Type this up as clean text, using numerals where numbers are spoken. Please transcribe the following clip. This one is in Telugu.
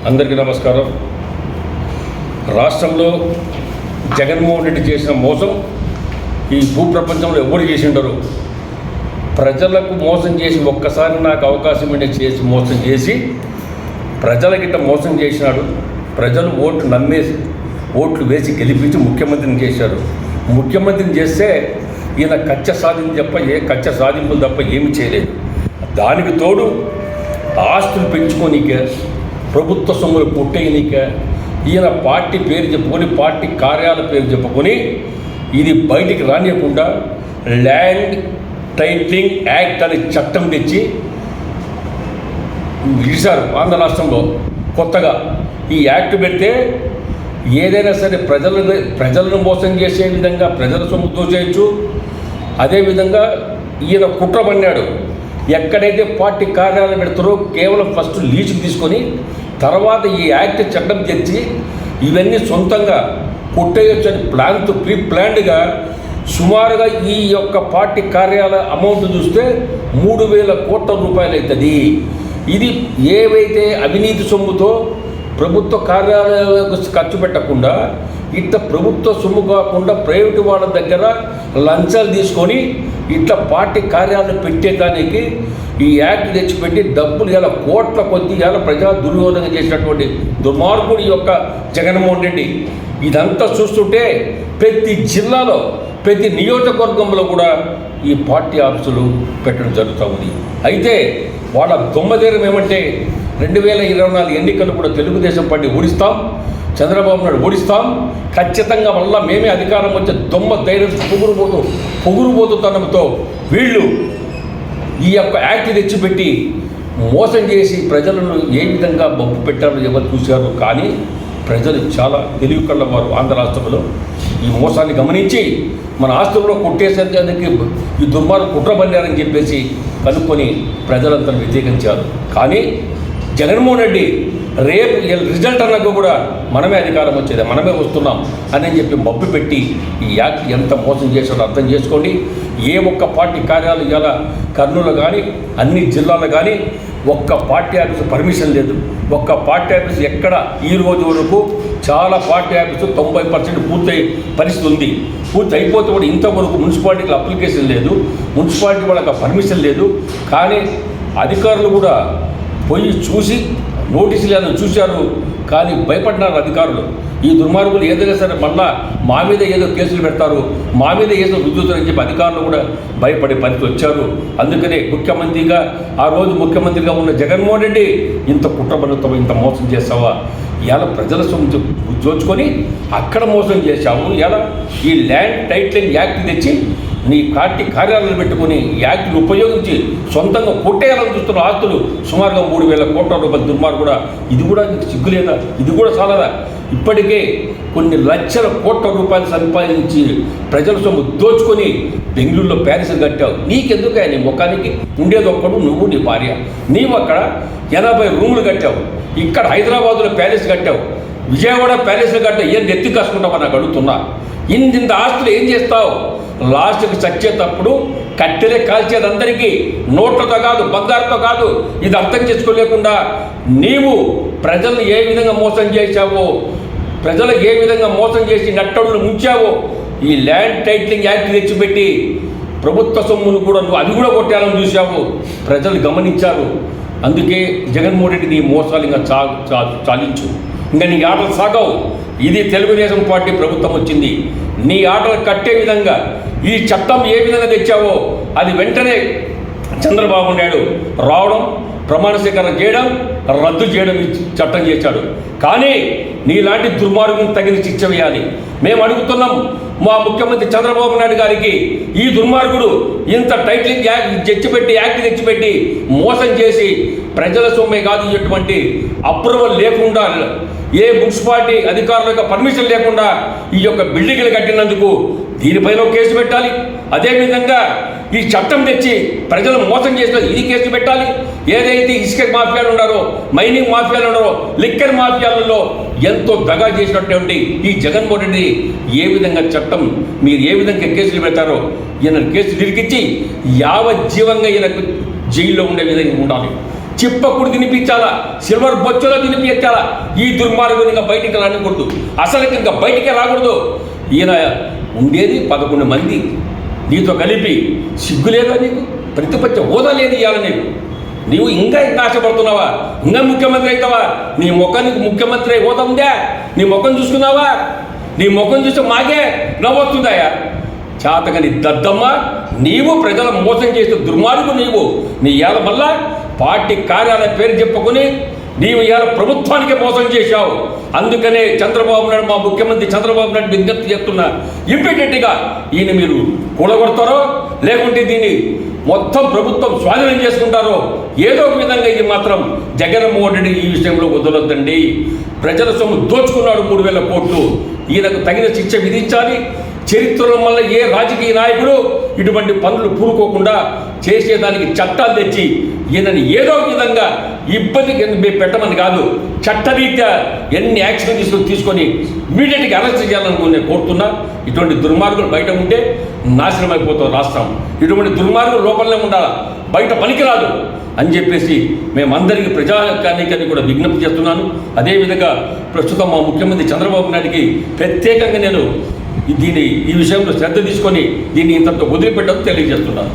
అందరికీ నమస్కారం. రాష్ట్రంలో జగన్మోహన్ రెడ్డి చేసిన మోసం ఈ భూప్రపంచంలో ఎవరు చేసి ఉండరు. ప్రజలకు మోసం చేసి ఒక్కసారి నాకు అవకాశం ఉండే చేసి మోసం చేసి ప్రజలకిట్ట మోసం చేసినాడు. ప్రజలు ఓట్లు వేసి గెలిపించి ముఖ్యమంత్రిని చేశారు. ముఖ్యమంత్రిని చేస్తే ఈయన కచ్చ సాధింపులు తప్ప ఏమి చేయలేదు. దానికి తోడు ఆస్తులు పెంచుకోనికే, ప్రభుత్వ సొమ్ములు కొట్టేయనిక ఈయన పార్టీ పేరు చెప్పుకొని, పార్టీ కార్యాలయ పేరు చెప్పుకొని ఇది బయటికి రానియకుండా ల్యాండ్ టైటిలింగ్ యాక్ట్ అనే చట్టం తెచ్చి విడిచారు. ఆంధ్ర రాష్ట్రంలో కొత్తగా ఈ యాక్ట్ పెడితే ఏదైనా సరే ప్రజలను మోసం చేసే విధంగా ప్రజల సొమ్ము దోచేయచ్చు. అదేవిధంగా ఈయన కుట్ర పన్నాడు. ఎక్కడైతే పార్టీ కార్యాలయం పెడతారో కేవలం ఫస్ట్ లీజుకు తీసుకొని తర్వాత ఈ యాక్ట్ చట్టం తెచ్చి ఇవన్నీ సొంతంగా కొట్టేయచ్చు అని ప్రీ ప్లాన్డ్గా సుమారుగా ఈ యొక్క పార్టీ కార్యాలయ అమౌంట్ చూస్తే 3,000 కోట్ల రూపాయలు అవుతుంది. ఇది ఏవైతే అవినీతి సొమ్ముతో ప్రభుత్వ కార్యాలయాలకు ఖర్చు పెట్టకుండా ఇట్లా ప్రభుత్వ సొమ్ము కాకుండా ప్రైవేటు వాళ్ళ దగ్గర లంచాలు తీసుకొని ఇట్లా పార్టీ కార్యాలయం పెట్టేదానికి ఈ యాక్ట్ తెచ్చిపెట్టి డబ్బులు ఇలా కోట్ల కొద్ది ఇలా ప్రజా దుర్వినియోగం చేసినటువంటి దుర్మార్గుడు ఈ యొక్క జగన్మోహన్ రెడ్డి. ఇదంతా చూస్తుంటే ప్రతి జిల్లాలో ప్రతి నియోజకవర్గంలో కూడా ఈ పార్టీ ఆఫీసులు పెట్టడం జరుగుతూ ఉంది. అయితే వాళ్ళ దొమ్మధైర్యం ఏమంటే 2024 ఎన్నికలు కూడా తెలుగుదేశం పార్టీ ఓడిస్తాం, చంద్రబాబు నాయుడు ఓడిస్తాం, ఖచ్చితంగా వల్ల మేమే అధికారం వచ్చే దొమ్మ ధైర్యం పొగురుబోతుతనంతో వీళ్ళు ఈ యొక్క యాక్ట్ తెచ్చిపెట్టి మోసం చేసి ప్రజలను ఏ విధంగా బొప్పు పెట్టారో ఎవరు చూశారు. కానీ ప్రజలు చాలా తెలివి కళ్ళవారు. ఆంధ్ర రాష్ట్రంలో ఈ మోసాన్ని గమనించి మన ఆస్తుల్లో కొట్టేసేదానికి ఈ దుర్మార్గం కుట్ర పన్నారని చెప్పేసి కనుక్కొని ప్రజలంతా వ్యతిరేకించారు. కానీ జగన్మోహన్ రెడ్డి రేపు రిజల్ట్ అన్నాక కూడా మనమే అధికారం వచ్చేది, మనమే వస్తున్నాం అని చెప్పి మబ్బు పెట్టి ఈ యాక్ట్ ఎంత మోసం చేశాడో అర్థం చేసుకోండి. ఏ ఒక్క పార్టీ కార్యాలయం ఇలా కర్నూలు కానీ అన్ని జిల్లాలు కానీ ఒక్క పార్టీ ఆఫీసు పర్మిషన్ లేదు. ఒక్క పార్టీ ఆఫీసు ఎక్కడ ఈ రోజు వరకు చాలా పార్టీ ఆఫీసు 90% పూర్తయి పరిస్థితి ఉంది. పూర్తి అయిపోతే కూడా ఇంతవరకు మున్సిపాలిటీకి అప్లికేషన్ లేదు, మున్సిపాలిటీ వాళ్ళకి పర్మిషన్ లేదు. కానీ అధికారులు కూడా పోయి చూసి నోటీసులు ఏదో చూశారు, కానీ భయపడినారు అధికారులు. ఈ దుర్మార్గులు ఏదైనా సరే మళ్ళా మా మీద ఏదో కేసులు పెడతారు, మా మీద ఏదో రుద్దుతారని చెప్పి అధికారులు కూడా భయపడే పరిస్థితి వచ్చారు. అందుకనే ముఖ్యమంత్రిగా ఆ రోజు ముఖ్యమంత్రిగా ఉన్న జగన్మోహన్ రెడ్డి ఇంత కుట్రబలుతావు, ఇంత మోసం చేస్తావా, ఇలా ప్రజల సొమ్ము దోచుకొని అక్కడ మోసం చేశావు. ఇలా ఈ ల్యాండ్ టైటిలింగ్ యాక్ట్ తెచ్చి నీ పార్టీ కార్యాలయాలు పెట్టుకుని యాక్ట్ను ఉపయోగించి సొంతంగా కొట్టేయాలని చూస్తున్న ఆస్తులు సుమారుగా 3,000 కోట్ల రూపాయల దుర్మార్గం కూడా. ఇది కూడా నీకు సిగ్గులేదా? ఇది కూడా చాలదా? ఇప్పటికే కొన్ని లక్షల కోట్ల రూపాయలు సంపాదించి ప్రజల సొమ్ము దోచుకొని బెంగళూరులో ప్యాలెస్ కట్టావు. నీకెందుకు నీ ముఖానికి ఉండేది ఒక్కడు, నువ్వు నీ భార్య. నీవు అక్కడ 80 రూములు కట్టావు, ఇక్కడ హైదరాబాదులో ప్యాలెస్ కట్టావు, విజయవాడ ప్యాలెస్లు కట్టావు. ఏం నెత్తి కాసుకుంటావు నాకు అడుగుతున్నా. ఇంత ఆస్తులు ఏం చేస్తావు? లాస్ట్కి చచ్చేటప్పుడు కట్టెలే కాల్చేది అందరికీ, నోట్లతో కాదు, బంగారుతో కాదు. ఇది అర్థం చేసుకోలేకుండా నీవు ప్రజలను ఏ విధంగా మోసం చేశావో, ప్రజలకు ఏ విధంగా మోసం చేసి నట్టడులు ముంచావో, ఈ ల్యాండ్ టైటిలింగ్ యాక్ట్ తెచ్చిపెట్టి ప్రభుత్వ సొమ్మును కూడా నువ్వు అది కూడా కొట్టాలని చూశావు. ప్రజలు గమనించారు. అందుకే జగన్మోహన్ రెడ్డి నీ మోసాలు ఇంకా చాలించు, ఇంకా నీ ఆటలు సాగవు. ఇది తెలుగుదేశం పార్టీ ప్రభుత్వం వచ్చింది. నీ ఆటలు కట్టే విధంగా ఈ చట్టం ఏ విధంగా తెచ్చావో అది వెంటనే చంద్రబాబు నాయుడు రావడం, ప్రమాణ స్వీకారం చేయడం, రద్దు చేయడం చట్టం చేశాడు. కానీ నీలాంటి దుర్మార్గం తగిన శిక్ష వేయాలి. మేము అడుగుతున్నాం మా ముఖ్యమంత్రి చంద్రబాబు నాయుడు గారికి, ఈ దుర్మార్గుడు ఇంత టైటిలింగ్ యాక్ట్ తెచ్చిపెట్టి మోసం చేసి ప్రజల సొమ్మే కాదు, ఇటువంటి అప్రూవల్ లేకుండా ఏ మున్సిపాలిటీ అధికారుల యొక్క పర్మిషన్ లేకుండా ఈ యొక్క బిల్డింగ్లు కట్టినందుకు దీనిపైన కేసు పెట్టాలి. అదేవిధంగా ఈ చట్టం తెచ్చి ప్రజలు మోసం చేసిన ఇది కేసు పెట్టాలి. ఏదైతే ఇసుక మాఫియాలు ఉన్నారో, మైనింగ్ మాఫియాలు ఉన్నారో, లిక్కర్ మాఫియాలలో ఎంతో దగా చేసినటువంటి ఈ జగన్మోహన్ రెడ్డి ఏ విధంగా చట్టం మీరు ఏ విధంగా కేసులు పెడతారో ఈయన కేసులు ఇరికించి యావజ్జీవంగా ఈయనకు జైల్లో ఉండే విధంగా ఉండాలి. చిప్పకుడు తినిపించాలా, సిల్వర్ బొచ్చులో తినిపించాలా. ఈ దుర్మార్గుని ఇంకా బయటికి రానికూడదు, అసలు ఇంకా బయటికే రాకూడదు. ఈయన ఉండేది 11 మంది నీతో కలిపి. సిగ్గులేదా నీకు? ప్రతిపక్ష హోదా లేదు ఇవ్వాలి నీవు ఇంకా ఆశపడుతున్నావా? ఇంకా ముఖ్యమంత్రి అవుతావా? నీ ముఖానికి ముఖ్యమంత్రి హోదా ఉందా? నీ ముఖం చూసుకున్నావా? నీ ముఖం చూస్తే మాకే నవ్వొస్తుందాయా? చాతకని దద్దమ్మ, నీవు ప్రజల మోసం చేసే దుర్మార్గు నీవు. నీ ఇవాళ మళ్ళా పార్టీ కార్యాలయ పేరు చెప్పుకొని నీవు ఇవాళ ప్రభుత్వానికి మోసం చేశావు. అందుకనే చంద్రబాబు నాయుడు, మా ముఖ్యమంత్రి చంద్రబాబు నాయుడు విజ్ఞప్తి చేస్తున్నా, ఇమ్మీడియట్గా ఈయన మీరు కూడగొడతారో లేకుంటే దీన్ని మొత్తం ప్రభుత్వం స్వాధీనం చేసుకుంటారో ఏదో ఒక విధంగా ఇది మాత్రం జగన్మోహన్ రెడ్డి ఈ విషయంలో వదలొద్దండి. ప్రజల సొమ్ము దోచుకున్నాడు 3000 కోట్లు. ఈయనకు తగిన శిక్ష విధించాలి. చరిత్రలో మళ్ళీ ఏ రాజకీయ నాయకుడు ఇటువంటి పనులు పూనుకోకుండా చేసేదానికి చట్టాలు తెచ్చి ఈయనని ఏదో ఒక విధంగా ఇబ్బందికి పెట్టమని కాదు, చట్టరీత్యా ఎన్ని యాక్షన్ తీసుకొని ఇమీడియట్గా అరెస్ట్ చేయాలని నేను కోరుతున్నా. ఇటువంటి దుర్మార్గులు బయట ఉంటే నాశనం అయిపోతాం రాష్ట్రం. ఇటువంటి దుర్మార్గులు లోపలనే ఉండాలి, బయట పనికిరాదు అని చెప్పేసి మేమందరికీ ప్రజాకానికని కూడా విజ్ఞప్తి చేస్తున్నాను. అదేవిధంగా ప్రస్తుతం మా ముఖ్యమంత్రి చంద్రబాబు నాయుడికి ప్రత్యేకంగా నేను ఈ విషయంలో శ్రద్ధ తీసుకొని దీన్ని ఇంతతో వదిలిపెట్టడం తెలియజేస్తున్నాను.